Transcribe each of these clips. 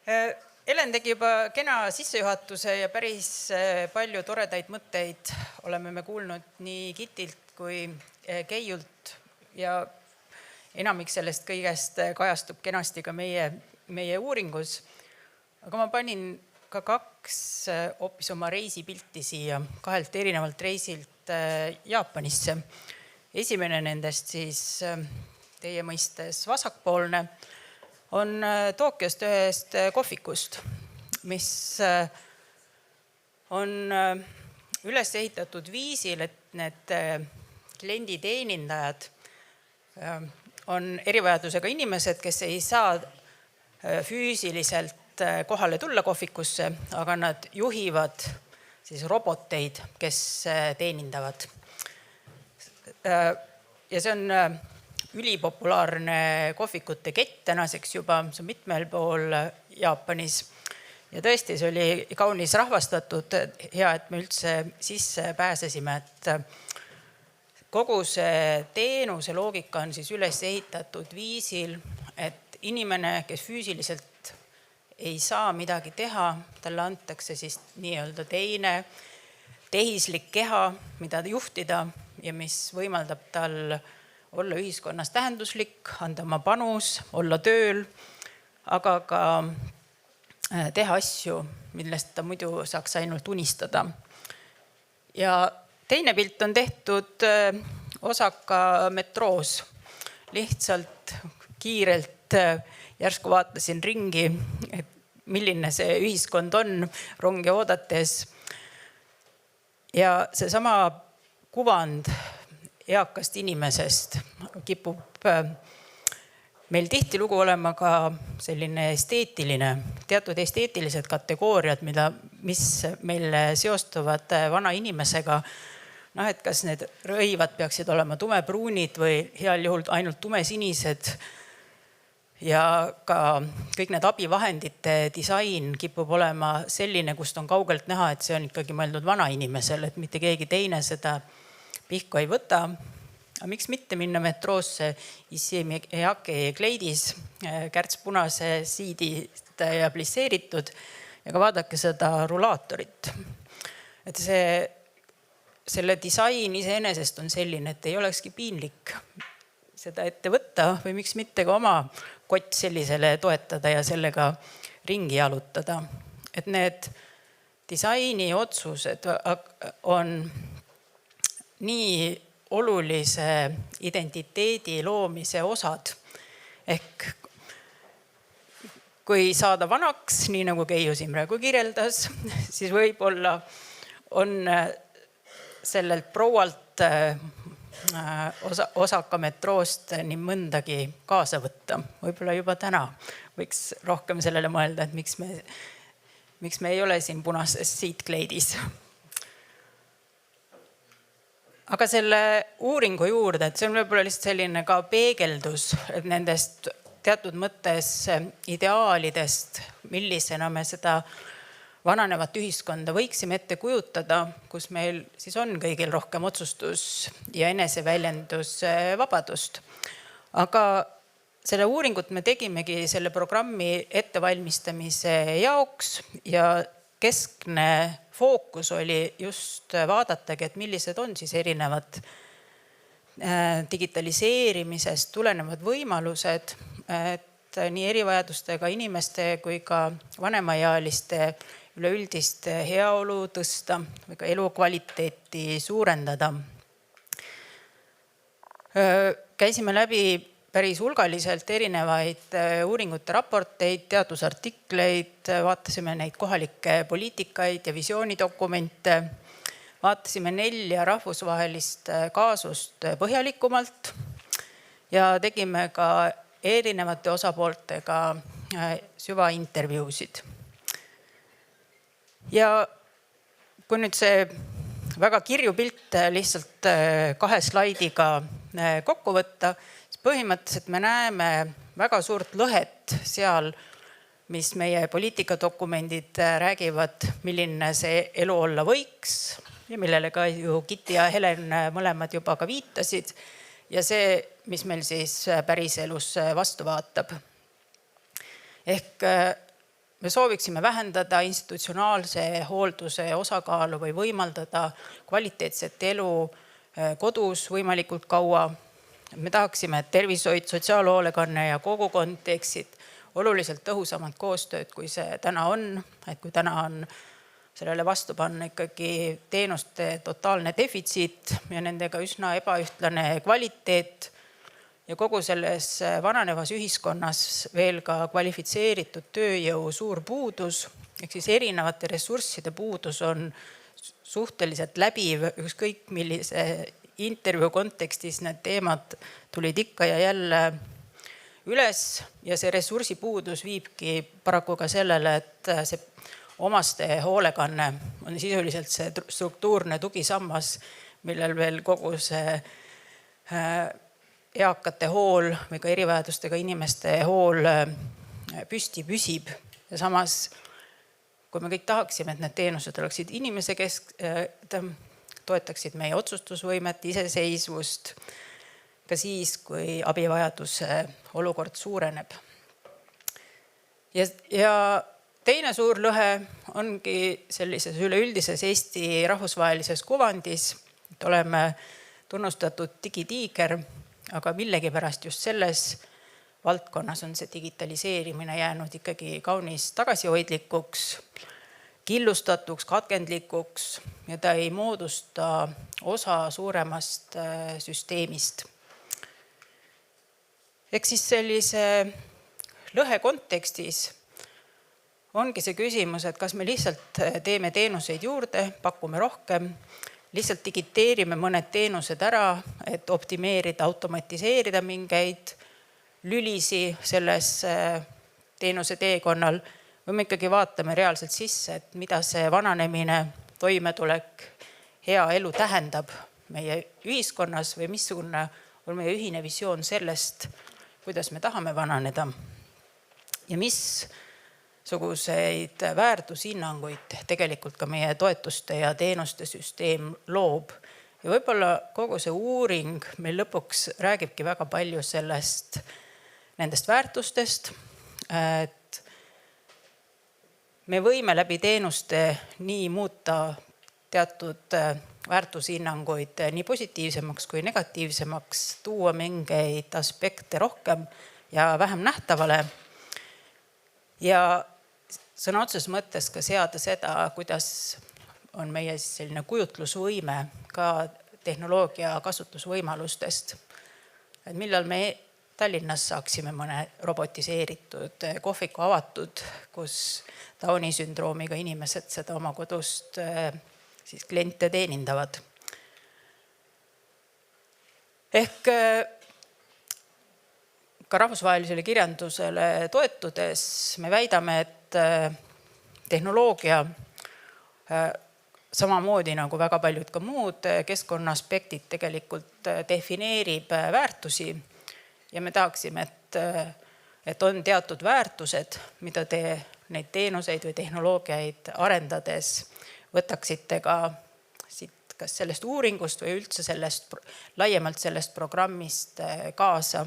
Helen tegi juba kena sissejuhatuse ja päris palju toredaid mõtteid oleme me kuulnud nii Kitilt kui Keiult ja enamik sellest kõigest kajastub kenasti ka meie uuringus. Aga ma panin ka 2 hoopis oma reisipilti siia 2 erinevalt reisilt Jaapanisse. Esimene nendest siis teie mõistes vasakpoolne on Tokyost ühest kohvikust, mis on üles ehitatud viisil, et need klienditeenindajad on erivajadusega inimesed, kes ei saa füüsiliselt kohale tulla kohvikusse, aga nad juhivad siis roboteid, kes teenindavad. Ja see on ülipopulaarne kohvikute kett tänaseks juba, see on mitmel pool Jaapanis. Ja tõesti, see oli kaunis rahvastatud, hea, et me üldse sisse pääsesime, et kogu see teenuse loogika on siis üles ehitatud viisil, et inimene, kes füüsiliselt ei saa midagi teha, talle antakse siis nii-öelda teine tehislik keha, mida juhtida ja mis võimaldab tal olla ühiskonnas tähenduslik, anda oma panus, olla tööl, aga ka teha asju, millest ta muidu saaks ainult unistada. Ja teine pilt on tehtud Osaka metroos. Lihtsalt kiirelt järsku vaatasin ringi, et milline see ühiskond on rongi oodates. Ja see sama kuvand eakast inimesest kipub meil tihtilugu olema ka selline esteetiline, teatud esteetilised kategooriad, mis meil seostuvad vana inimesega. Et kas need rõivad peaksid olema tumepruunid või heal juhul ainult tumesinised. Ja ka kõik need abivahendite disain kipub olema selline, kust on kaugelt näha, et see on ikkagi mõeldud vana inimesel, et mitte keegi teine seda pihku ei võta. Aga miks mitte minna metroosse Issei-Miyake kleidis, kärts punase siidist ja plisseeritud ja ka vaadake seda rulaatorit. Et selle disain iseenesest on selline, et ei olekski piinlik seda ette võtta või miks mitte ka oma kott sellisele toetada ja sellega ringi jalutada. Et need disaini otsused on nii olulise identiteedi loomise osad. Ehk kui saada vanaks, nii nagu Keiu siin praegu kirjeldas, siis võib-olla on sellelt proualt Osaka metroost nii mõndagi kaasa võtta. Võib-olla juba täna võiks rohkem sellele mõelda, et miks me ei ole siin punases siitkleidis. Aga selle uuringu juurde, et see on võib-olla lihtsalt selline ka peegeldus, et nendest teatud mõttes ideaalidest, millisena me seda vananevat ühiskonda võiksime ette kujutada, kus meil siis on kõigil rohkem otsustus ja eneseväljendus vabadust. Aga selle uuringut me tegimegi selle programmi ettevalmistamise jaoks ja keskne fookus oli just vaadatagi, et millised on siis erinevad digitaliseerimisest tulenevad võimalused, et nii erivajadustega inimeste kui ka vanemaealiste üleüldist heaolu tõsta või ka elukvaliteeti suurendada. Käisime läbi päris hulgaliselt erinevaid uuringute raporteid, teadusartikleid, vaatasime neid kohalikke poliitikaid ja visioonidokumente, vaatasime 4 rahvusvahelist kaasust põhjalikumalt ja tegime ka erinevate osapooltega süvaintervjuusid. Ja kui nüüd see väga kirju pilt lihtsalt 2 slaidiga kokku võtta, siis põhimõtteliselt me näeme väga suurt lõhet seal, mis meie poliitikadokumendid räägivad, milline see elu olla võiks ja millele ka ju Kiti ja Helen mõlemad juba ka viitasid ja see, mis meil siis päris elus vastu vaatab. Ehk me sooviksime vähendada institutsionaalse hoolduse osakaalu või võimaldada kvaliteetset elu kodus võimalikult kaua. Me tahaksime, et tervishoid, sotsiaalhoolekanne ja kogukond teeksid oluliselt tõhusamat koostööd, kui see täna on. Et kui täna on sellele vastu panna ikkagi teenuste totaalne defitsiit ja nendega üsna ebaühtlane kvaliteet ja kogu selles vananevas ühiskonnas veel ka kvalifitseeritud tööjõu suur puudus, ehk siis erinevate ressursside puudus on suhteliselt läbiv, ükskõik millise intervjuu kontekstis need teemad tulid ikka ja jälle üles ja see ressursipuudus viibki paraku ka sellele, et see omaste hoolekanne on sisuliselt see struktuurne tugisammas, millel veel kogu see eakate hool või ka erivajadustega inimeste hool püsti püsib. Ja samas, kui me kõik tahaksime, et need teenused oleksid inimese toetaksid meie otsustusvõimet, iseseisvust, ka siis, kui abivajaduse olukord suureneb. Ja teine suur lõhe ongi sellises üleüldises Eesti rahvusvahelises kuvandis, et oleme tunnustatud digitiiger, aga millegipärast just selles valdkonnas on see digitaliseerimine jäänud ikkagi kaunis tagasihoidlikuks, killustatuks, katkendlikuks ja ta ei moodusta osa suuremast süsteemist. Ehk siis sellise lõhe kontekstis ongi see küsimus, et kas me lihtsalt teeme teenuseid juurde, pakume rohkem, lihtsalt digiteerime mõned teenused ära, et optimeerida, automatiseerida mingeid lülisi selles teenuse teekonnal, või me ikkagi vaatame reaalselt sisse, et mida see vananemine, toimetulek, hea elu tähendab meie ühiskonnas või missugune on meie ühine visioon sellest, kuidas me tahame vananeda ja missuguseid väärtushinnanguid tegelikult ka meie toetuste ja teenuste süsteem loob. Ja võib-olla kogu see uuring meil lõpuks räägibki väga palju nendest väärtustest, et me võime läbi teenuste nii muuta teatud väärtushinnanguid nii positiivsemaks kui negatiivsemaks, tuua mingeid aspekte rohkem ja vähem nähtavale ja sõna otseses mõttes ka seada seda, kuidas on meie selline kujutlusvõime ka tehnoloogia kasutusvõimalustest. Et millal me Tallinnas saaksime mõne robotiseeritud kohviku avatud, kus Downi sündroomiga inimesed seda oma kodust siis kliente teenindavad. Ehk ka rahvusvahelisele kirjandusele toetudes me väidame, et tehnoloogia samamoodi nagu väga paljud ka muud keskkonna aspektid tegelikult defineerib väärtusi ja me tahaksime, et on teatud väärtused, mida te neid teenuseid või tehnoloogiaid arendades võtaksite ka siit, kas sellest uuringust või üldse laiemalt sellest programmist kaasa,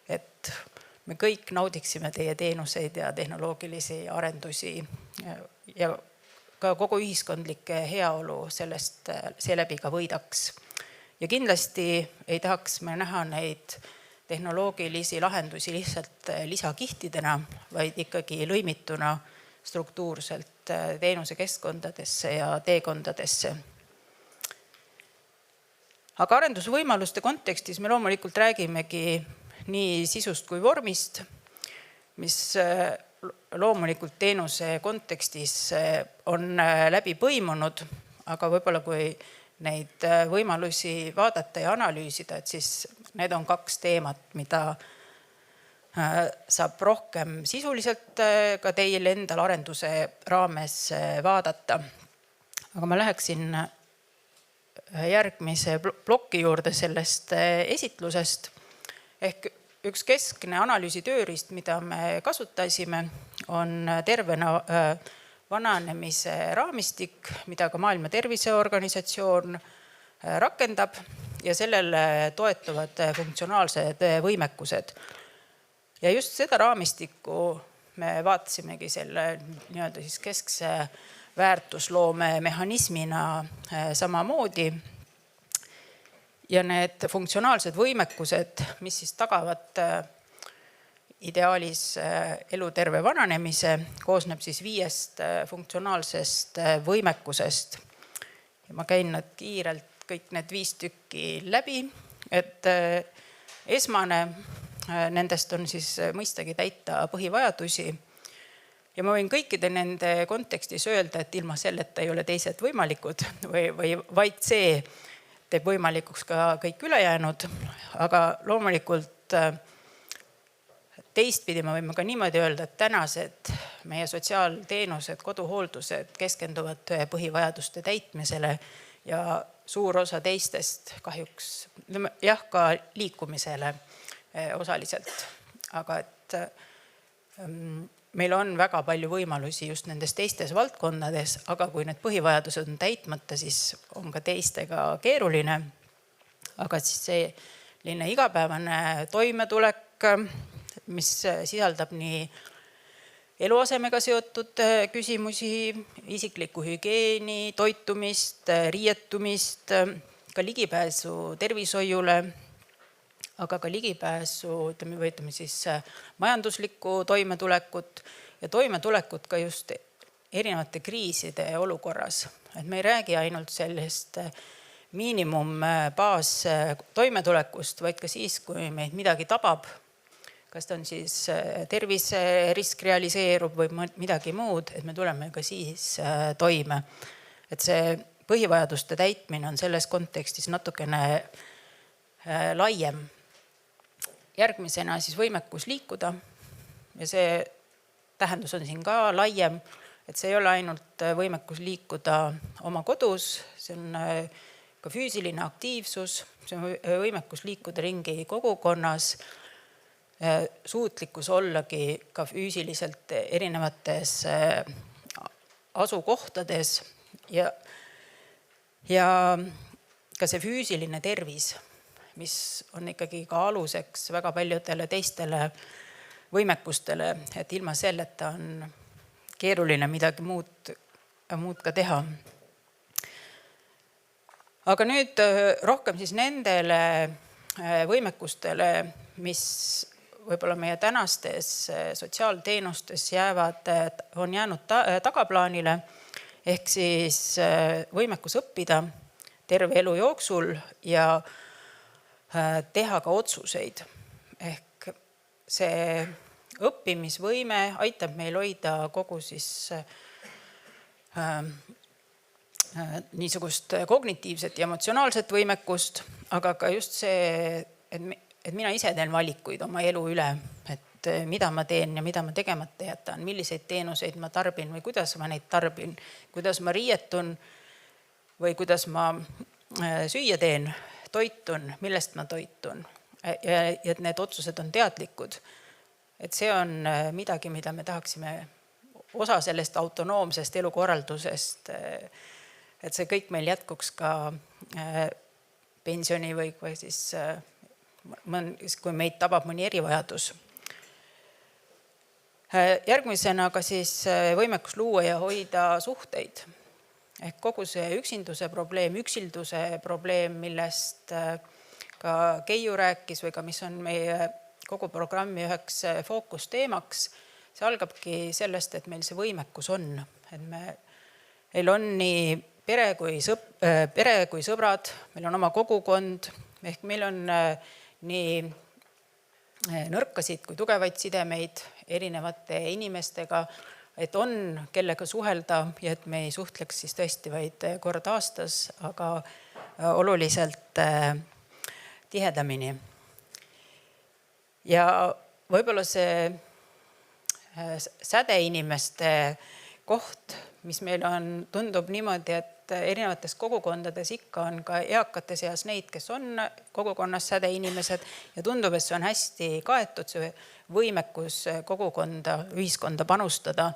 et me kõik naudiksime teie teenuseid ja tehnoloogilisi arendusi ja ka kogu ühiskondlike heaolu seeläbi ka võidaks. Ja kindlasti ei tahaks me näha neid tehnoloogilisi lahendusi lihtsalt lisakihtidena, vaid ikkagi lõimituna struktuurselt teenuse keskkondadesse ja teekondadesse. Aga arendusvõimaluste kontekstis me loomulikult räägimegi nii sisust kui vormist, mis loomulikult teenuse kontekstis on läbi põimunud, aga võib-olla kui neid võimalusi vaadata ja analüüsida, et siis need on kaks teemat, mida saab rohkem sisuliselt ka teil endal arenduse raames vaadata. Aga ma läheksin järgmise ploki juurde sellest esitlusest. Ehk üks keskne analüüsi tööriist, mida me kasutasime, on tervena vananemise raamistik, mida ka Maailma Terviseorganisatsioon rakendab ja sellele toetuvad funktsionaalsed võimekused. Ja just seda raamistikku me vaatasimegi selle nii-öelda siis keskse väärtusloome mehhanismina samamoodi. Ja need funktsionaalsed võimekused, mis siis tagavad ideaalis eluterve vananemise, koosneb siis 5 funktsionaalsest võimekusest. Ja ma käin nad kiirelt kõik need 5 tükki läbi, et esmane nendest on siis mõistagi täita põhivajadusi. Ja ma võin kõikide nende kontekstis öelda, et ilma selleta ei ole teised võimalikud või vaid see teeb võimalikuks ka kõik ülejäänud, aga loomulikult teistpidi me võime ka niimoodi öelda, et tänased meie sotsiaalteenused, koduhooldused keskenduvad põhivajaduste täitmisele ja suur osa teistest kahjuks jah, ka liikumisele osaliselt. Aga et meil on väga palju võimalusi just nendes teistes valdkondades, aga kui need põhivajadused on täitmata, siis on ka teistega keeruline. Aga siis selline igapäevane toimetulek, mis sisaldab nii eluasemega seotud küsimusi, isiklikku hügieeni, toitumist, riietumist, ka ligipääsu tervishoiule, aga ka ligipääsu, ütleme siis majanduslikku toimetulekut ja toimetulekut ka just erinevate kriiside olukorras. Et me ei räägi ainult sellest miinimumbaas toimetulekust, vaid ka siis, kui meid midagi tabab, kas ta on siis terviserisk realiseerub või midagi muud, et me tuleme ka siis toime. Et see põhivajaduste täitmine on selles kontekstis natukene laiem. Järgmisena siis võimekus liikuda ja see tähendus on siin ka laiem, et see ei ole ainult võimekus liikuda oma kodus, see on ka füüsiline aktiivsus, see on võimekus liikuda ringi kogukonnas, suutlikkus ollagi ka füüsiliselt erinevates asukohtades ja ka see füüsiline tervis, mis on ikkagi ka aluseks väga paljudele teistele võimekustele, et ilma selleta on keeruline midagi muud ka teha. Aga nüüd rohkem siis nendele võimekustele, mis võib-olla meie tänastes sotsiaalteenustes on jäänud tagaplaanile, ehk siis võimekus õppida terve elu jooksul ja teha ka otsuseid. Ehk see õppimisvõime aitab meil hoida kogu siis niisugust kognitiivset ja emotsionaalset võimekust, aga ka just see, et mina ise teen valikuid oma elu üle, et mida ma teen ja mida ma tegemata jätan, milliseid teenuseid ma tarbin või kuidas ma neid tarbin, kuidas ma riietun või kuidas ma süüa teen, toitun, millest ma toitun ja et need otsused on teadlikud. Et see on midagi, mida me tahaksime osa sellest autonoomsest elukorraldusest, et see kõik meil jätkuks ka pensioni või siis kui meid tabab mõni erivajadus. Järgmisena ka siis võimekus luua ja hoida suhteid. Ehk kogu see üksilduse probleem, millest ka Keiu rääkis või ka mis on meie kogu programmi üheks fookusteemaks, see algabki sellest, et meil see võimekus on. Et meil on nii pere kui sõbrad, meil on oma kogukond, ehk meil on nii nõrkasid kui tugevaid sidemeid erinevate inimestega, et on kellega suhelda ja et me ei suhtleks siis tõesti vaid kord aastas, aga oluliselt tihedamini. Ja võib-olla see sädeinimeste koht, mis meil tundub niimoodi, et erinevates kogukondades ikka on ka eakate seas neid, kes on kogukonnas sädeinimesed ja tundub, et see on hästi kaetud, see võimekus kogukonda, ühiskonda panustada.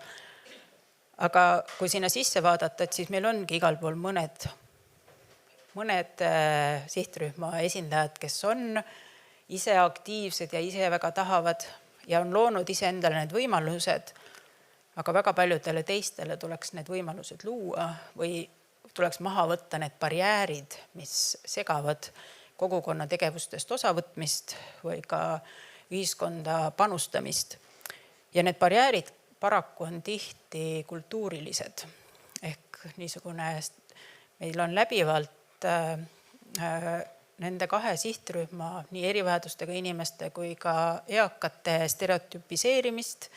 Aga kui sinna sisse vaadata, et siis meil ongi igal pool mõned sihtrühma esindajad, kes on ise aktiivsed ja ise väga tahavad ja on loonud iseendale need võimalused, aga väga paljudele teistele tuleks need võimalused luua või tuleks maha võtta need barjäärid, mis segavad kogukonna tegevustest osavõtmist või ka ühiskonda panustamist. Ja need barjäärid paraku on tihti kultuurilised. Ehk niisugune, meil on läbivalt nende kahe sihtrühma, nii erivajadustega inimeste kui ka eakate stereotüpiseerimist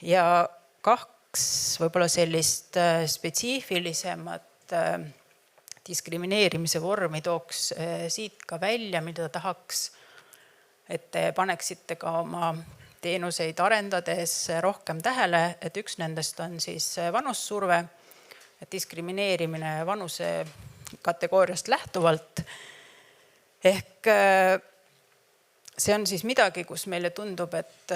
ja kaks võib-olla sellist spetsiifilisemat diskrimineerimise vormi tooks siit ka välja, mida tahaks, et te paneksite ka oma teenuseid arendades rohkem tähele, et üks nendest on siis vanussurve, et diskrimineerimine vanuse kategooriast lähtuvalt. Ehk see on siis midagi, kus meile tundub, et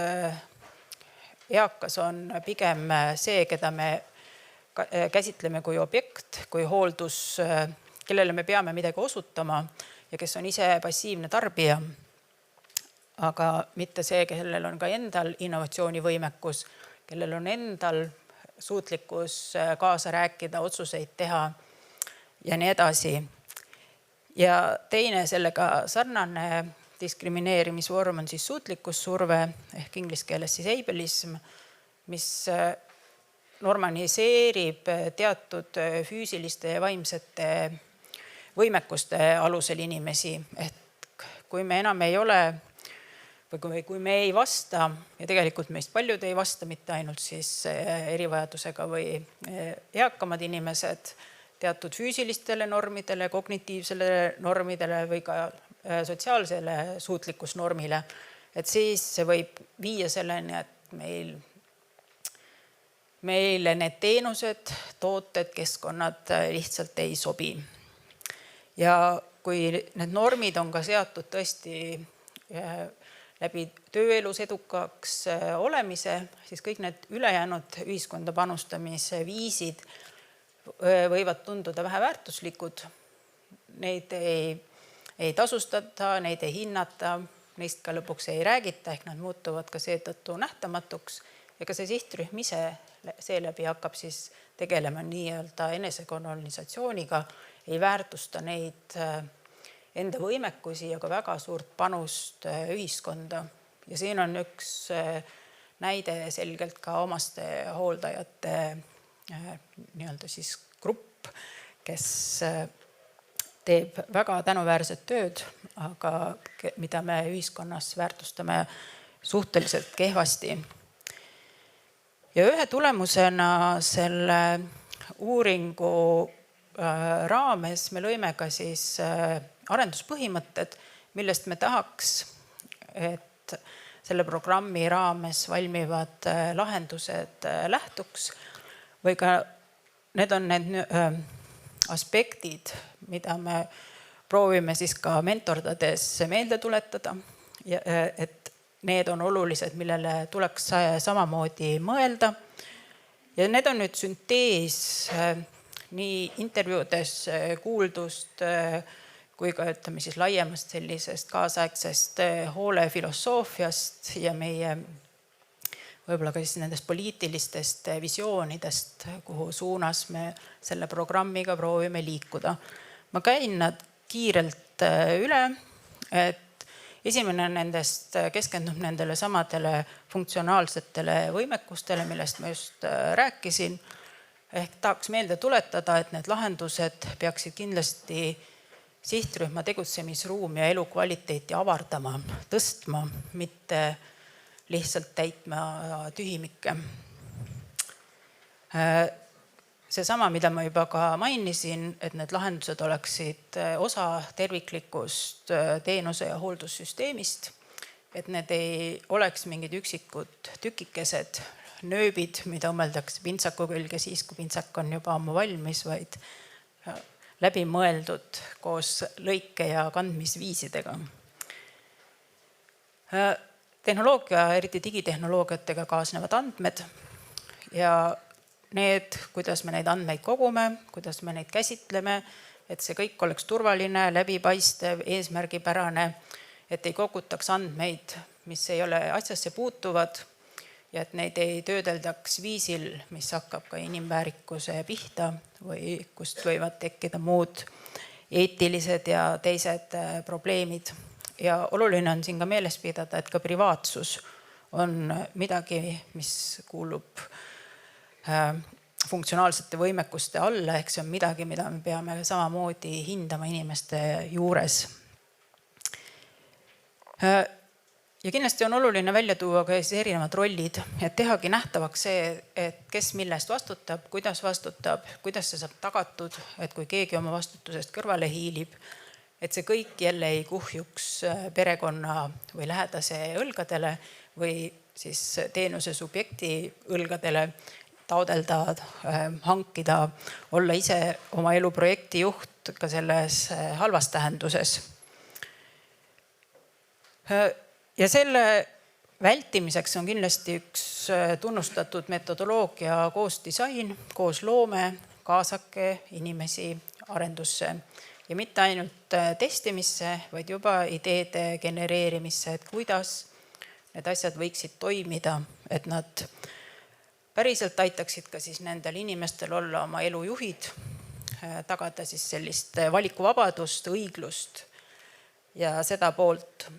eakas on pigem see, keda me käsitleme kui objekt, kui hooldus, kellele me peame midagi osutama ja kes on ise passiivne tarbija, aga mitte see, kellel on ka endal innovatsioonivõimekus, kellel on endal suutlikkus kaasa rääkida, otsuseid teha ja nii edasi. Ja teine sellega sarnane diskrimineerimisvorm on siis suutlikkussurve ehk inglise keeles siis ableism, mis normaliseerib teatud füüsiliste ja vaimsete võimekuste alusel inimesi. Ehk kui me enam ei ole või kui me ei vasta, ja tegelikult meist paljud ei vasta, mitte ainult siis erivajadusega või eakamad inimesed, teatud füüsilistele normidele, kognitiivsele normidele või ka sotsiaalsele suutlikkusnormile, et siis see võib viia selleni, et meile need teenused, tooted, keskkonnad lihtsalt ei sobi. Ja kui need normid on ka seatud tõesti läbi tööelus edukaks olemise, siis kõik need ülejäänud ühiskonda panustamise viisid võivad tunduda vähe väärtuslikud. Neid ei tasustata, neid ei hinnata, neist ka lõpuks ei räägita, ehk nad muutuvad ka seetõttu nähtamatuks. Ja ka see sihtrühm ise seeläbi hakkab siis tegelema nii-öelda enesekolonisatsiooniga, ei väärtusta neid enda võimekusi ja ka väga suurt panust ühiskonda. Ja siin on üks näide selgelt ka omaste hooldajate nii-öelda siis grupp, kes teeb väga tänuväärset tööd, aga mida me ühiskonnas väärtustame suhteliselt kehvasti. Ja ühe tulemusena selle uuringu raames me lõime ka siis arenduspõhimõtted, millest me tahaks, et selle programmi raames valmivad lahendused lähtuks või ka need on need aspektid, mida me proovime siis ka mentordades meelde tuletada, et need on olulised, millele tuleks samamoodi mõelda. Ja need on nüüd süntees nii intervjuudes kuuldust kui ka ütleme siis laiemast sellisest kaasaegsest hoolefilosoofiast ja meie võib-olla ka siis nendest poliitilistest visioonidest, kuhu suunas me selle programmiga proovime liikuda. Ma käin nad kiirelt üle, et esimene nendest keskendub nendele samadele funktsionaalsetele võimekustele, millest ma just rääkisin. Ehk tahaks meelde tuletada, et need lahendused peaksid kindlasti sihtrühma tegutsemisruumi ja elukvaliteeti avardama, tõstma, mitte lihtsalt täitma tühimikke. Seesama, mida ma juba ka mainisin, et need lahendused oleksid osa terviklikust teenuse- ja hooldussüsteemist, et need ei oleks mingid üksikud tükikesed, nööbid, mida õmmeldakse pintsaku külge siis, kui pintsak on juba ammu valmis, vaid läbi mõeldud koos lõike- ja kandmisviisidega. Tehnoloogia, eriti digitehnoloogiatega kaasnevad andmed ja need, kuidas me neid andmeid kogume, kuidas me neid käsitleme, et see kõik oleks turvaline, läbipaistev, eesmärgipärane, et ei kogutaks andmeid mis ei ole asjasse puutuvad ja et neid ei töödeldaks viisil, mis hakkab ka inimväärikuse pihta või kust võivad tekkida muud eetilised ja teised probleemid. Ja oluline on siin ka meeles pidada, et ka privaatsus on midagi, mis kuulub funktsionaalsete võimekuste alla, ehk see on midagi, mida me peame samamoodi hindama inimeste juures. Ja kindlasti on oluline välja tuua ka erinevad rollid, et tehagi nähtavaks see, et kes millest vastutab, kuidas see saab tagatud, et kui keegi oma vastutusest kõrvale hiilib, et see kõik jälle ei kuhjuks perekonna või lähedase õlgadele või siis teenuse subjekti õlgadele, taodelda, hankida, olla ise oma elu projekti juht ka selles halvas tähenduses. Ja selle vältimiseks on kindlasti üks tunnustatud metodoloogia koos disain, koos loome, kaasake inimesi arendusse ja mitte ainult testimisse, vaid juba ideede genereerimisse, et kuidas need asjad võiksid toimida, et nad päriselt aitaksid ka siis nendel inimestel olla oma elu juhid, tagada siis sellist valikuvabadust, õiglust ja seda poolt.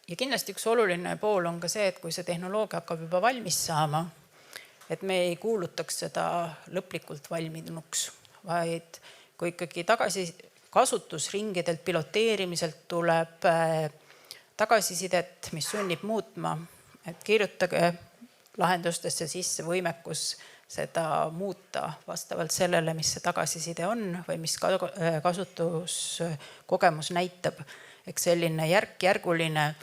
Ja kindlasti üks oluline pool on ka see, et kui see tehnoloogia hakkab juba valmis saama, et me ei kuulutaks seda lõplikult valminuks, vaid kui ikkagi tagasi kasutusringidelt, piloteerimiselt tuleb tagasisidet, mis sunnib muutma, et kirjutage lahendustesse sisse võimekus seda muuta vastavalt sellele, mis see tagasiside on või mis kasutuskogemus näitab. Eks selline järk-järguline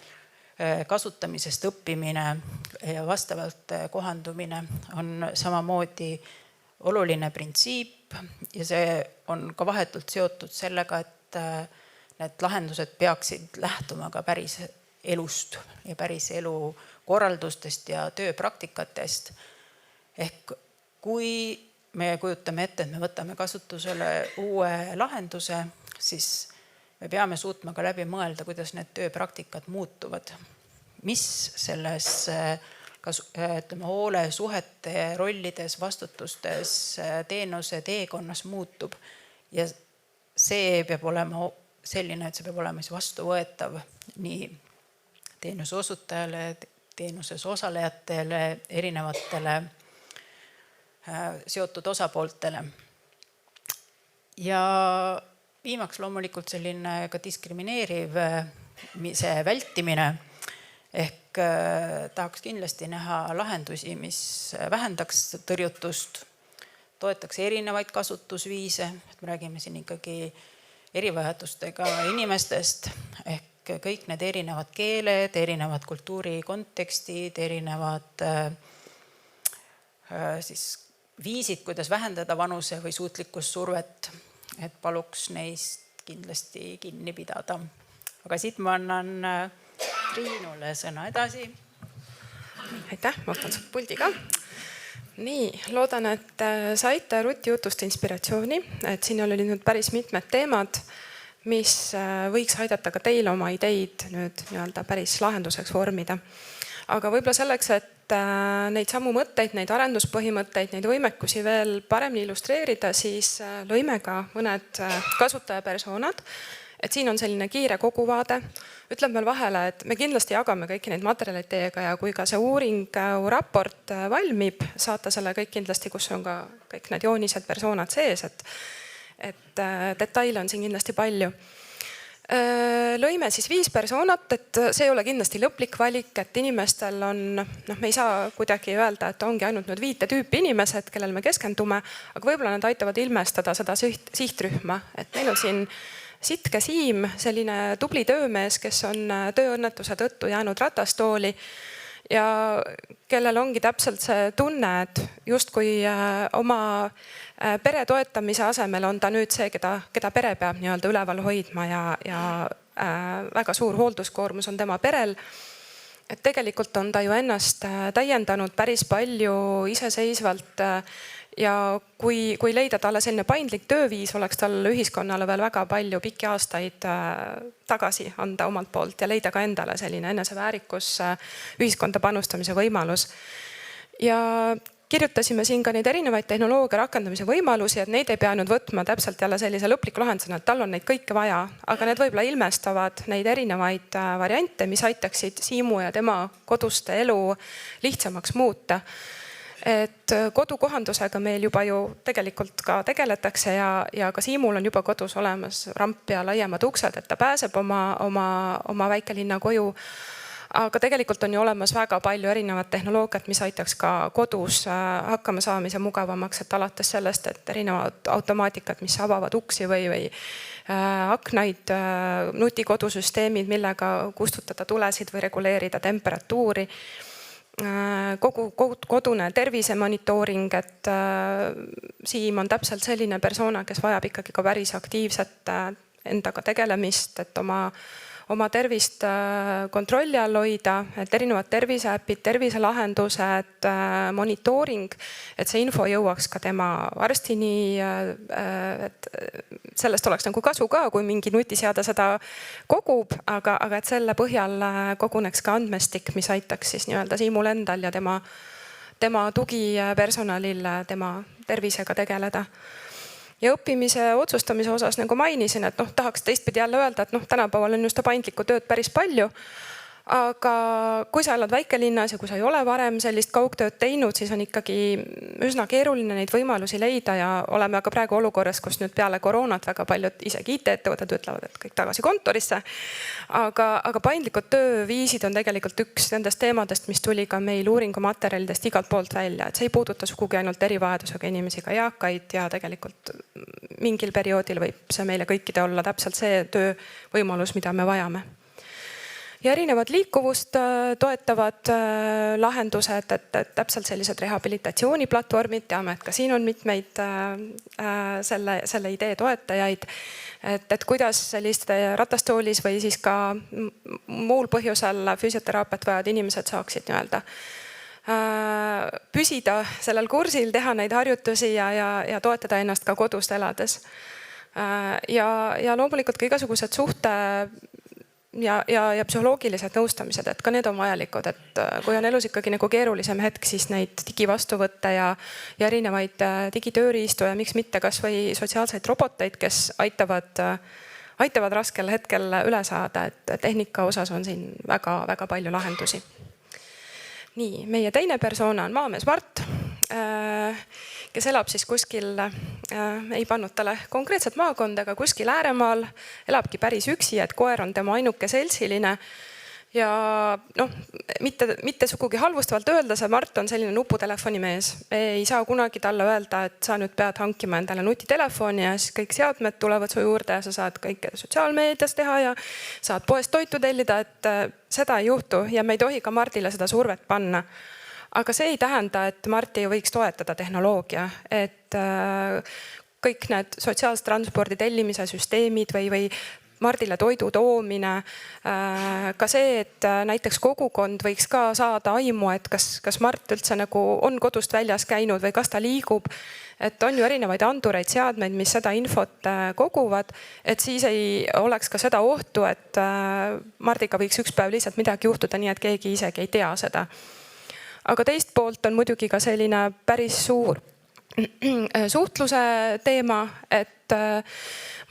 kasutamisest õppimine ja vastavalt kohandumine on samamoodi oluline printsiip ja see on ka vahetult seotud sellega, et need lahendused peaksid lähtuma ka päris elust ja päris elu korraldustest ja tööpraktikatest. Ehk kui me kujutame ette, et me võtame kasutusele uue lahenduse, siis me peame suutma ka läbi mõelda, kuidas need tööpraktikad muutuvad. Mis selles hoole, suhete, rollides, vastutustes, teenuse, teekonnas muutub. Ja see peab olema selline, et see peab olema vastuvõetav nii teenuse osutajale, teenuses osalejatele, erinevatele seotud osapooltele. Ja viimaks loomulikult selline ka diskrimineerimise vältimine. Ehk tahaks kindlasti näha lahendusi, mis vähendaks tõrjutust, toetaks erinevaid kasutusviise. Me räägime siin ikkagi erivajadustega inimestest ehk kõik need erinevad keeled, erinevad kultuurikontekstid, erinevad siis viisid, kuidas vähendada vanuse või suutlikkussurvet, et paluks neist kindlasti kinni pidada. Aga siit ma annan Triinule sõna edasi. Aitäh, ma võtan sult puldi ka. Nii, loodan, et saite Ruti jutust inspiratsiooni, et siin oli nüüd päris mitmed teemad, mis võiks aidata ka teile oma ideid nüüd nii-öelda päris lahenduseks vormida. Aga võib-olla selleks, et neid samu mõtteid, neid arenduspõhimõtteid, neid võimekusi veel paremini illustreerida, siis lõime ka mõned kasutajapersoonad. Et siin on selline kiire koguvaade. Ütlen veel vahele, et me kindlasti jagame kõiki neid materjalid teiega ja kui ka see raport valmib, saate selle kõik kindlasti, kus on ka kõik need joonised, persoonad sees, et detaile on siin kindlasti palju. Lõime siis 5 persoonat, et see ei ole kindlasti lõplik valik, et inimestel on, me ei saa kuidagi öelda, et ongi ainult nüüd 5 tüüpi inimesed, kellel me keskendume, aga võib-olla nad aitavad ilmestada seda sihtrühma, et meil on siin Sitke Siim, selline tubli töömees, kes on tööõnnetuse tõttu jäänud ratastooli ja kellel ongi täpselt see tunne, et justkui oma pere toetamise asemel on ta nüüd see, keda pere peab nii-öelda üleval hoidma ja väga suur hoolduskoormus on tema perel. Et tegelikult on ta ju ennast täiendanud päris palju iseseisvalt ja kui leida talle selline paindlik tööviis, oleks tal ühiskonnale veel väga palju pikki aastaid tagasi anda omalt poolt ja leida ka endale selline eneseväärikus, ühiskonda panustamise võimalus. Ja kirjutasime siin ka neid erinevaid tehnoloogia rakendamise võimalusi, et neid ei pea nüüd võtma täpselt jälle sellise lõpliku lahendusena, et tal on neid kõike vaja, aga need võib-olla ilmestavad neid erinevaid variante, mis aitaksid Siimu ja tema koduste elu lihtsamaks muuta. Et kodukohandusega meil juba ju tegelikult ka tegeletakse ja ka Siimul on juba kodus olemas ramp ja laiemad uksed, et ta pääseb oma väikelinna koju. Aga tegelikult on ju olemas väga palju erinevat tehnoloogiat, mis aitaks ka kodus hakkama saamise mugavamaks, et alates sellest, et erinevad automaatikat, mis avavad uksi või aknaid, nutikodusüsteemid, millega kustutada tulesid või reguleerida temperatuuri. Kogu kodune tervise monitooring, et Siim on täpselt selline persona, kes vajab ikkagi ka päris aktiivset endaga tegelemist, et oma tervist kontrolli all hoida, et erinevad terviseäpid, terviselahendused, monitooring, et see info jõuaks ka tema arstini, et sellest oleks nagu kasu ka, kui mingi nutiseade seda kogub, aga et selle põhjal koguneks ka andmestik, mis aitaks siis nii-öelda Siimul endal ja tema tugipersonalil tema tervisega tegeleda. Ja õppimise otsustamise osas, nagu mainisin, et tahaks teistpidi jälle öelda, et tänapäeval on just paindlikku tööd päris palju. Aga kui sa elad väikelinnas ja kui sa ei ole varem sellist kaugtööd teinud, siis on ikkagi üsna keeruline neid võimalusi leida ja oleme aga praegu olukorras, kus nüüd peale koroonat väga paljud isegi IT-ettevõtted ütlevad, et kõik tagasi kontorisse. Aga paindlikud tööviisid on tegelikult üks nendest teemadest, mis tuli ka meil uuringumaterjalidest igalt poolt välja, et see ei puuduta sugugi ainult erivajadusega inimesi, ka eakaid ja tegelikult mingil perioodil võib see meile kõikide olla täpselt see töövõimalus, mida me vajame. Ja erinevad liikuvust toetavad lahendused, et täpselt sellised rehabilitatsiooniplatvormid, teame, et ka siin on mitmeid selle idee toetajaid, et kuidas selliste ratastoolis või siis ka muul põhjusel füsioteraapiat vajavad inimesed saaksid nii-öelda püsida sellel kursil, teha neid harjutusi ja toetada ennast ka kodust elades. Ja loomulikult ka igasugused suhte ja psühholoogilised nõustamised, et ka need on vajalikud, et kui on elus ikkagi nagu keerulisem hetk, siis neid digivastuvõtte ja erinevaid digitööriistu ja miks mitte kas või sotsiaalseid roboteid, kes aitavad raskel hetkel üle saada, et tehnika osas on siin väga palju lahendusi. Nii, meie teine persona on maamees Mart, kes elab siis kuskil, ei pannud talle konkreetset maakonda, aga kuskil ääremaal, elabki päris üksi, et koer on tema ainuke seltsiline. Ja mitte sugugi halvustavalt öelda, see Mart on selline nuputelefoni mees. Ei saa kunagi talle öelda, et sa nüüd pead hankima endale nutitelefoni ja siis kõik seadmed tulevad su juurde ja sa saad kõike sotsiaalmeedias teha ja saad poest toitu tellida, et seda ei juhtu ja me ei tohi ka Mardile seda survet panna. Aga see ei tähenda, et Marti võiks toetada tehnoloogia, et kõik need sotsiaalse transpordi tellimise süsteemid või Mardile toidu toomine, ka see, et näiteks kogukond võiks ka saada aimu, et kas Mart üldse nagu on kodust väljas käinud või kas ta liigub. Et on ju erinevaid andureid, seadmeid, mis seda infot koguvad, et siis ei oleks ka seda ohtu, et Mardiga võiks üks päev lihtsalt midagi juhtuda nii, et keegi isegi ei tea seda. Aga teist poolt on muidugi ka selline päris suur suhtluse teema, et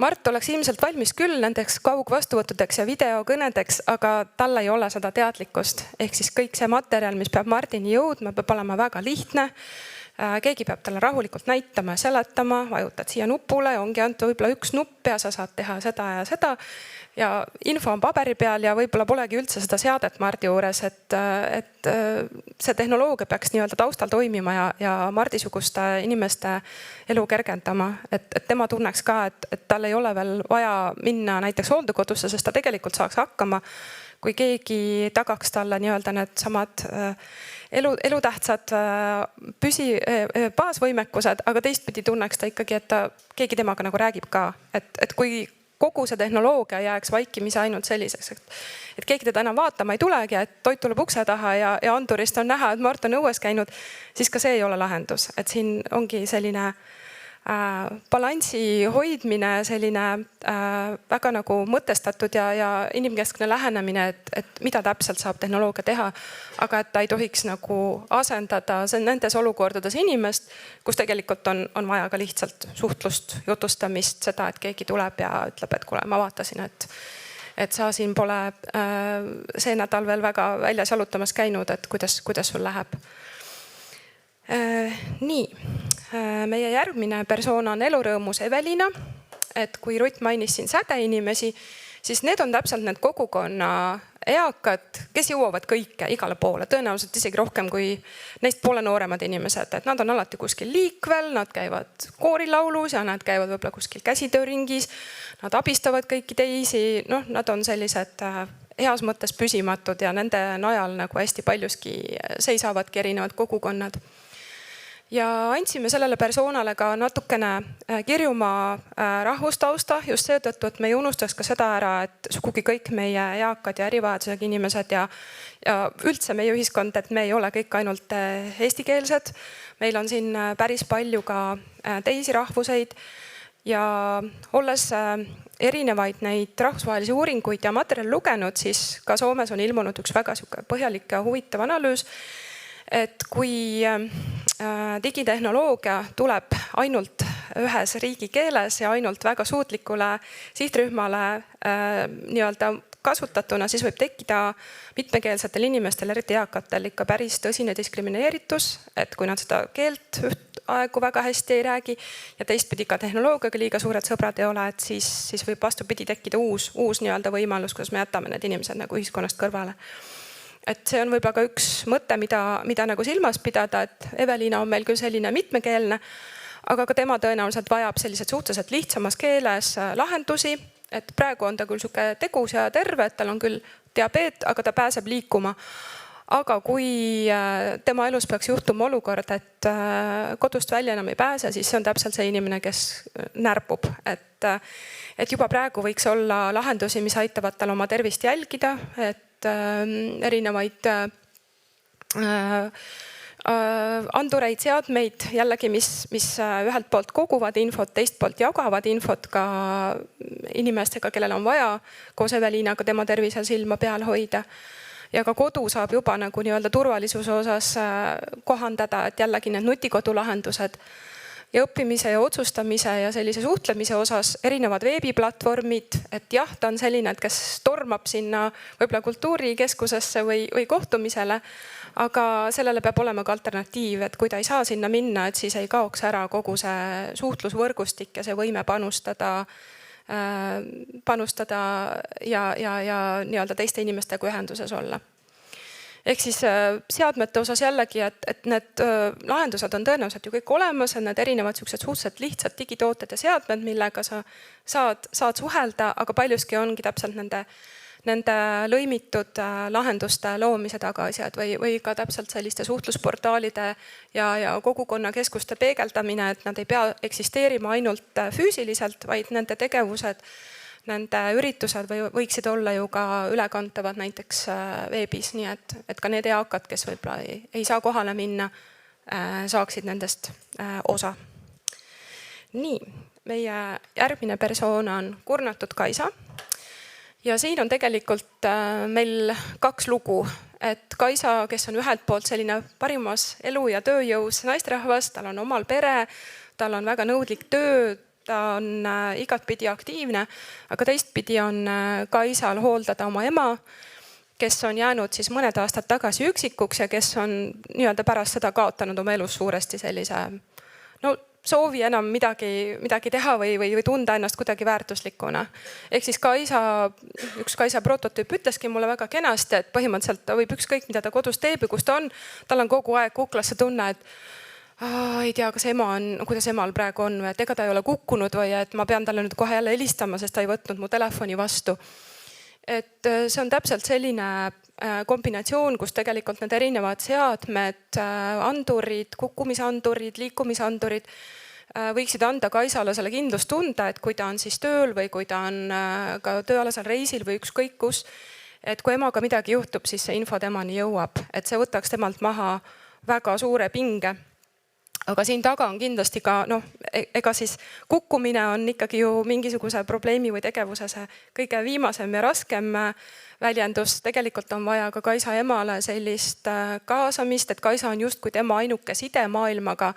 Mart oleks ilmselt valmis küll nendeks kaugvastuvõttudeks ja videokõnedeks, aga tal ei ole seda teadlikkust. Ehk siis kõik see materjal, mis peab Mardini jõudma, peab olema väga lihtne. Keegi peab talle rahulikult näitama ja seletama, vajutad siia nupule ja ongi antud võib-olla üks nupp ja sa saad teha seda ja seda. Ja info on paberi peal ja võib-olla polegi üldse seda seadet Mardi juures, et see tehnoloogia peaks nii-öelda taustal toimima ja Mardisuguste inimeste elu kergendama. Et tema tunneks ka, et tal ei ole veel vaja minna näiteks hooldekodusse, sest ta tegelikult saaks hakkama, kui keegi tagaks talle nii-öelda need samad elutähtsad baasvõimekused, aga teistpidi tunneks ta ikkagi, et keegi temaga nagu räägib ka, et kui kogu see tehnoloogia jääks vaikimisi ainult selliseks, et keegi teda enam vaatama ei tulegi, et toit tuleb ukse taha ja andurist on näha, et Mart on õues käinud, siis ka see ei ole lahendus. Et siin ongi selline balansi hoidmine, selline väga nagu mõtestatud ja inimkeskne lähenemine, et mida täpselt saab tehnoloogia teha, aga et ta ei tohiks nagu asendada nendes olukordades inimest, kus tegelikult on vaja ka lihtsalt suhtlust, jutustamist, seda, et keegi tuleb ja ütleb, et kuule, ma vaatasin, et sa siin pole see nädal veel väga väljas jalutamas käinud, et kuidas sul läheb. Nii, meie järgmine persoon on elurõõmus Evelina. Et kui Rutt mainis siin sädeinimesi, siis need on täpselt need kogukonna eakad, kes jõuavad kõike igale poole, tõenäoliselt isegi rohkem kui neist poole nooremad inimesed. Et nad on alati kuskil liikvel, nad käivad koorilaulus ja nad käivad võib-olla kuskil käsitööringis, nad abistavad kõiki teisi, nad on sellised heas mõttes püsimatud ja nende najal nagu hästi paljuski seisavadki erinevad kogukonnad. Ja andsime sellele persoonale ka natukene kirjuma rahvustausta just seetõttu, et me ei unustaks ka seda ära, et sugugi kõik meie eakad ja erivajadusega inimesed ja üldse meie ühiskond, et me ei ole kõik ainult eestikeelsed. Meil on siin päris palju ka teisi rahvuseid ja olles erinevaid neid rahvusvahelisi uuringuid ja materjali lugenud, siis ka Soomes on ilmunud üks väga põhjalik ja huvitav analüüs. Et kui digitehnoloogia tuleb ainult ühes riigikeeles ja ainult väga suutlikule sihtrühmale nii-öelda kasutatuna, siis võib tekkida mitmekeelsetel inimestel, eriti eakatel, ikka päris tõsine diskrimineeritus, et kui nad seda keelt üht aegu väga hästi ei räägi ja teistpidi ka tehnoloogiaga liiga suured sõbrad ei ole, et siis võib vastupidi tekkida uus nii-öelda võimalus, kuidas me jätame need inimesed nagu ühiskonnast kõrvale. Et see on võib-olla ka üks mõte, mida nagu silmas pidada, et Evelina on meil küll selline mitmekeelne, aga ka tema tõenäoliselt vajab sellised suhteliselt lihtsamas keeles lahendusi. Et praegu on ta küll sihuke tegus ja terve, et tal on küll diabeet, aga ta pääseb liikuma. Aga kui tema elus peaks juhtuma olukord, et kodust välja enam ei pääse, siis see on täpselt see inimene, kes närbub. Et juba praegu võiks olla lahendusi, mis aitavad tal oma tervist jälgida, et erinevaid andureid, seadmeid jällegi, mis ühelt poolt koguvad infot, teist poolt jagavad infot ka inimestega, kellel on vaja koos Evelinaga tema tervisel silma peal hoida. Ja ka kodu saab juba nagu nii-öelda turvalisuse osas kohandada, et jällegi need nutikodulahendused ja õppimise ja otsustamise ja sellise suhtlemise osas erinevad veebiplatvormid, et jah, ta on selline, et kes tormab sinna võib-olla kultuurikeskusesse või kohtumisele, aga sellele peab olema ka alternatiiv, et kui ta ei saa sinna minna, et siis ei kaoks ära kogu see suhtlusvõrgustik ja see võime panustada ja nii-öelda teiste inimestega ühenduses olla. Ehk siis seadmete osas jällegi, et need lahendused on tõenäoliselt ju kõik olemas, on need erinevad suhteliselt lihtsad digitooted ja seadmed, millega sa saad suhelda, aga paljuski ongi täpselt nende lõimitud lahenduste loomise tagaasjad või ka täpselt selliste suhtlusportaalide ja kogukonnakeskuste peegeldamine, et nad ei pea eksisteerima ainult füüsiliselt, vaid nende tegevused, nende üritused võiksid olla ju ka ülekantavad näiteks veebis, nii et ka need eakad, kes võib-olla ei saa kohale minna, saaksid nendest osa. Nii, meie järgmine persoon on kurnatud Kaisa. Ja siin on tegelikult meil kaks lugu, et Kaisa, kes on ühelt poolt selline parimas elu- ja tööjõus naisterahvas, tal on omal pere, tal on väga nõudlik töö, ta on igatpidi aktiivne, aga teistpidi on Kaisal hooldada oma ema, kes on jäänud siis mõned aastad tagasi üksikuks ja kes on nii-öelda pärast seda kaotanud oma elus suuresti sellise soovi enam midagi teha või tunda ennast kuidagi väärtuslikuna. Ehk siis üks Kaisa prototüüp ütleski mulle väga kenasti, et põhimõtteliselt ta võib ükskõik, mida ta kodus teeb ja kus ta on, tal on kogu aeg kuklasse tunne, et ei tea, kuidas emal praegu on või et ega ta ei ole kukkunud või et ma pean talle nüüd kohe jälle helistama, sest ta ei võtnud mu telefoni vastu. Et see on täpselt selline kombinatsioon, kus tegelikult need erinevad seadmed, andurid, kukkumisandurid, liikumisandurid võiksid anda Kaisale selle kindlustunde, et kui ta on siis tööl või kui ta on ka tööalasel reisil või ükskõik kus, et kui emaga midagi juhtub, siis see info temani jõuab, et see võtaks temalt maha väga suure pinge. Aga siin taga on kindlasti ka, ega siis kukkumine on ikkagi ju mingisuguse probleemi või tegevuse see kõige viimasem ja raskem väljendus. Tegelikult on vaja ka Kaisa emale sellist kaasamist, et Kaisa on justkui tema ainuke side maailmaga.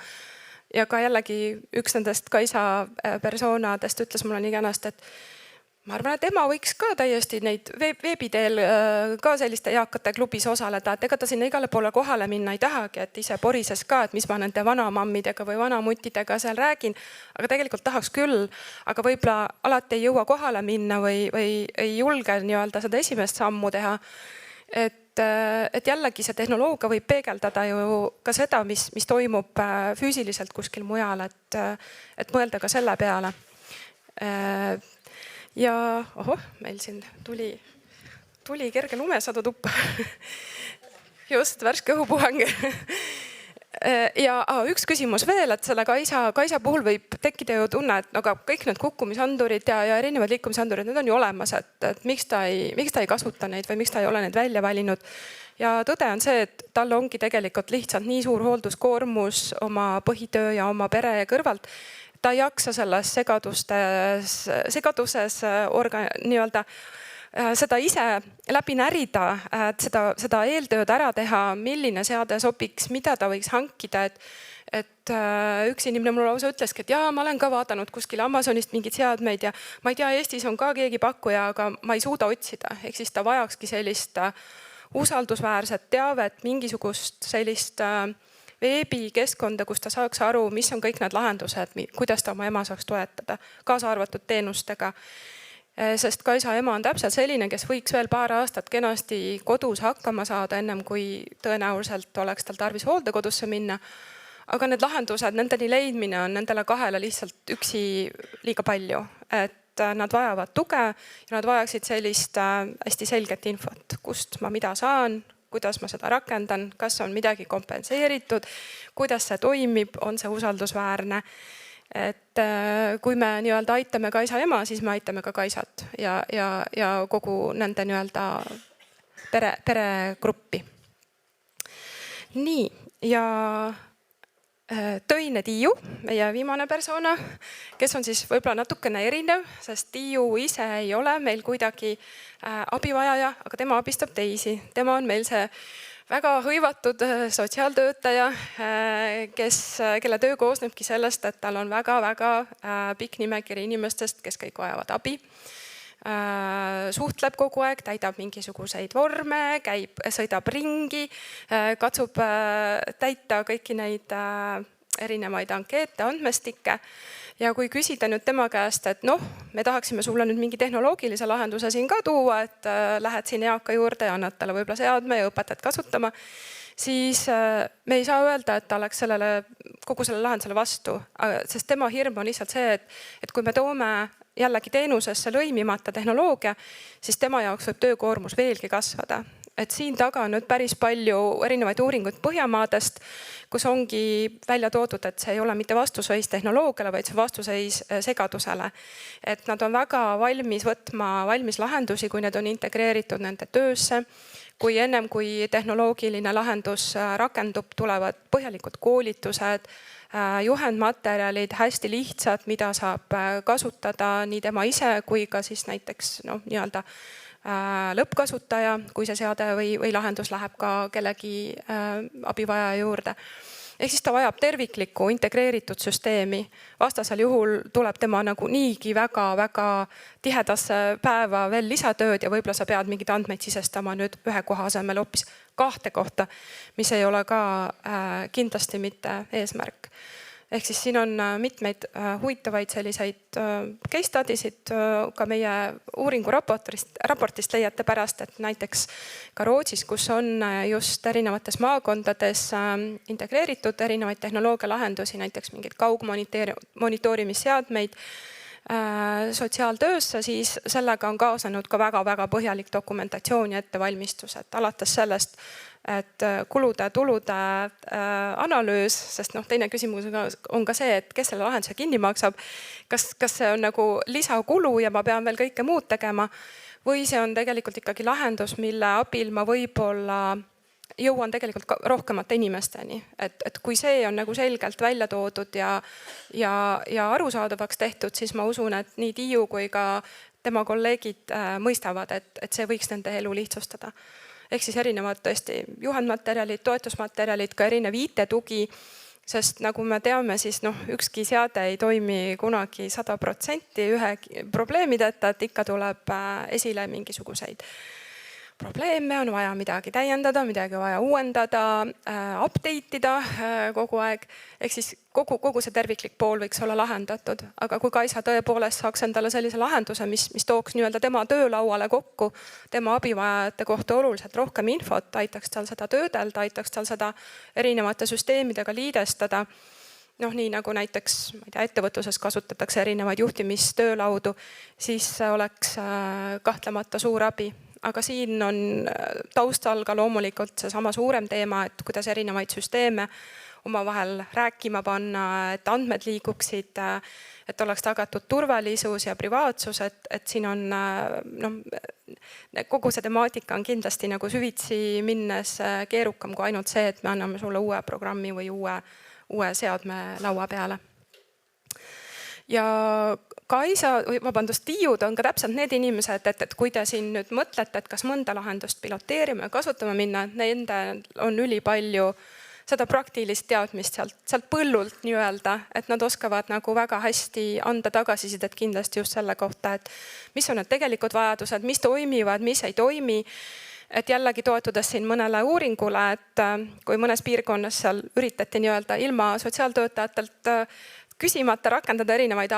Ja ka jällegi üks nendest Kaisa persoonadest ütles mulle nii kenasti, et ma arvan, et ema võiks ka täiesti neid veebiteel ka selliste eakate klubis osaleda, et ega ta sinna igale poole kohale minna ei tahagi, et ise porises ka, et mis ma nende vanamammidega või vanamuttidega seal räägin. Aga tegelikult tahaks küll, aga võib-olla alati ei jõua kohale minna või ei julge nii-öelda seda esimest sammu teha. Et jällegi see tehnoloogia võib peegeldada ju ka seda, mis toimub füüsiliselt kuskil mujal, et mõelda ka selle peale. Ja meil siin tuli kerge lumesadu tuppa. Just, värske õhupuhang. Ja üks küsimus veel, et selle Kaisa puhul võib tekkida ju tunne, et aga kõik need kukkumisandurid ja erinevad liikumisandurid, need on ju olemas, et miks ta ei kasuta neid või miks ta ei ole neid välja valinud. Ja tõde on see, et tal ongi tegelikult lihtsalt nii suur hoolduskoormus oma põhitöö ja oma pere kõrvalt. Ta ei jaksa selles segaduses nii-öelda seda ise läbi närida, et seda eeltööd ära teha, milline seade sobiks, mida ta võiks hankida. Et üks inimene mulle lausa ütleski, et ma olen ka vaadanud kuskil Amazonist mingid seadmeid ja ma ei tea, Eestis on ka keegi pakkuja, aga ma ei suuda otsida. Ehk siis ta vajakski sellist usaldusväärset teavet, mingisugust sellist veebikeskkonda, kus ta saaks aru, mis on kõik need lahendused, kuidas ta oma ema saaks toetada, kaasa arvatud teenustega. Sest Kaisa ema on täpselt selline, kes võiks veel paar aastat kenasti kodus hakkama saada, ennem kui tõenäoliselt oleks tal tarvis hooldekodusse minna. Aga need lahendused, nendeni leidmine on nendele kahele lihtsalt üksi liiga palju. Et nad vajavad tuge ja nad vajaksid sellist hästi selget infot, kust ma mida saan, kuidas ma seda rakendan, kas on midagi kompenseeritud, kuidas see toimib, on see usaldusväärne. Et kui me nii-öelda aitame Kaisa ema, siis me aitame ka Kaisat ja kogu nende nii-öelda peregruppi. Nii, ja Tõine Tiiu, meie viimane persona, kes on siis võib-olla natukene erinev, sest Tiiu ise ei ole meil kuidagi abivajaja, aga tema abistab teisi. Tema on meil see väga hõivatud sotsiaaltöötaja, kelle töö koosnebki sellest, et tal on väga-väga pikk nimekiri inimestest, kes kõik vajavad abi. Suhtleb kogu aeg, täidab mingisuguseid vorme, sõidab ringi, katsub täita kõiki neid erinevaid ankeete, andmestikke. Ja kui küsida nüüd tema käest, et me tahaksime sulle nüüd mingi tehnoloogilise lahenduse siin ka tuua, et lähed siin eaka juurde ja annad talle võib-olla seadme ja õpetad kasutama, siis me ei saa öelda, et ta oleks kogu selle lahendusele vastu. Sest tema hirm on lihtsalt see, et kui me toome jällegi teenusesse lõimimata tehnoloogia, siis tema jaoks võib töökoormus veelgi kasvada. Et siin taga on nüüd päris palju erinevaid uuringuid Põhjamaadest, kus ongi välja toodud, et see ei ole mitte vastuseis tehnoloogiale, vaid see vastuseis segadusele. Et nad on väga valmis võtma valmis lahendusi, kui need on integreeritud nende töösse. Kui ennem kui tehnoloogiline lahendus rakendub, tulevad põhjalikud koolitused, juhendmaterjalid, hästi lihtsad, mida saab kasutada nii tema ise kui ka siis näiteks nii-öelda lõppkasutaja, kui see seade või lahendus läheb ka kellegi abivajaja juurde. Ehk siis ta vajab terviklikku integreeritud süsteemi. Vastasel juhul tuleb tema nagu niigi väga-väga tihedasse päeva veel lisatööd ja võib-olla sa pead mingid andmeid sisestama nüüd ühe koha asemel hoopis 2 kohta, mis ei ole ka kindlasti mitte eesmärk. Ehk siis siin on mitmeid huvitavaid selliseid case studysid ka meie uuringu raportist leiate pärast, et näiteks ka Rootsis, kus on just erinevates maakondades integreeritud erinevaid tehnoloogia lahendusi, näiteks mingeid kaugmonitoorimisseadmeid sotsiaaltöösse, siis sellega on kaasanud ka väga-väga põhjalik dokumentatsioon ja ettevalmistus, et alates sellest, et kulude-tulude analüüs, sest teine küsimus on ka see, et kes selle lahenduse kinni maksab. Kas see on nagu lisakulu ja ma pean veel kõike muud tegema või see on tegelikult ikkagi lahendus, mille abil ma võib-olla jõuan tegelikult rohkemate inimesteni. Et kui see on nagu selgelt välja toodud ja arusaadavaks tehtud, siis ma usun, et nii Tiiu kui ka tema kolleegid mõistavad, et see võiks nende elu lihtsustada. Ehk siis erinevad tõesti juhendmaterjalid, toetusmaterjalid, ka erinev IT-tugi, sest nagu me teame, siis ükski seade ei toimi kunagi 100% ühe probleemideta, et ikka tuleb esile mingisuguseid probleeme, on vaja midagi täiendada, midagi vaja uuendada, update ida kogu aeg. Ehk siis kogu see terviklik pool võiks olla lahendatud. Aga kui Kaisa tõepoolest saaks endale sellise lahenduse, mis tooks nii-öelda tema töölauale kokku, tema abivajajate kohta oluliselt rohkem infot, aitaks tal seda töödelda, aitaks tal seda erinevate süsteemidega liidestada. Nii nagu näiteks ettevõtluses kasutatakse erinevaid juhtimistöölaudu, siis oleks kahtlemata suur abi. Aga siin on taustal ka loomulikult seesama suurem teema, et kuidas erinevaid süsteeme omavahel rääkima panna, et andmed liiguksid, et oleks tagatud turvalisus ja privaatsus, et siin on kogu see temaatika on kindlasti nagu süvitsi minnes keerukam kui ainult see, et me anname sulle uue programmi või uue seadme laua peale. Ja Tiiud on ka täpselt need inimesed, et kui te siin nüüd mõtlete, et kas mõnda lahendust piloteerima ja kasutama minna, et nendel on ülipalju seda praktilist teadmist sealt põllult nii-öelda, et nad oskavad nagu väga hästi anda tagasisidet kindlasti just selle kohta, et mis on need tegelikud vajadused, mis toimivad, mis ei toimi. Et jällegi toetudes siin mõnele uuringule, et kui mõnes piirkonnas seal üritati nii-öelda ilma sotsiaaltöötajatelt küsimata rakendada erinevaid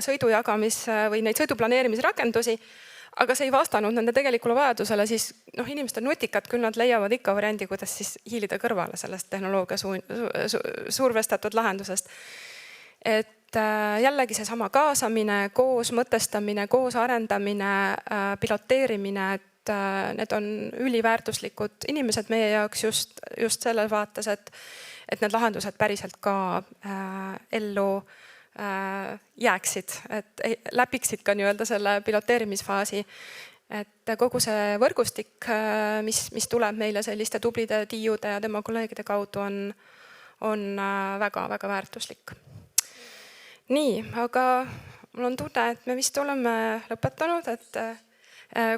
sõidujagamis või neid sõiduplaneerimisrakendusi, aga see ei vastanud nende tegelikule vajadusele, siis inimesed on nutikad, küll nad leiavad ikka variandi, kuidas siis hiilida kõrvale sellest tehnoloogia survestatud lahendusest. Et jällegi seesama kaasamine, koos mõtestamine, koos arendamine, piloteerimine, et need on üliväärtuslikud inimesed meie jaoks just selles vaates, et need lahendused päriselt ka ellu jääksid, et läbiksid ka nii-öelda selle piloteerimisfaasi. Et kogu see võrgustik, mis tuleb meile selliste tublide Tiiude ja tema kolleegide kaudu, on väga-väga väärtuslik. Nii, aga mul on tunne, et me vist oleme lõpetanud, et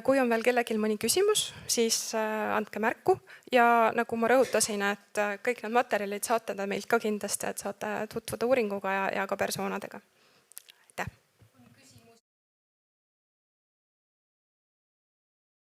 kui on veel kellelgi mõni küsimus, siis andke märku. Ja nagu ma rõhutasin, et kõik need materjalid saate te meilt ka kindlasti, et saate tutvuda uuringuga ja ka persoonadega.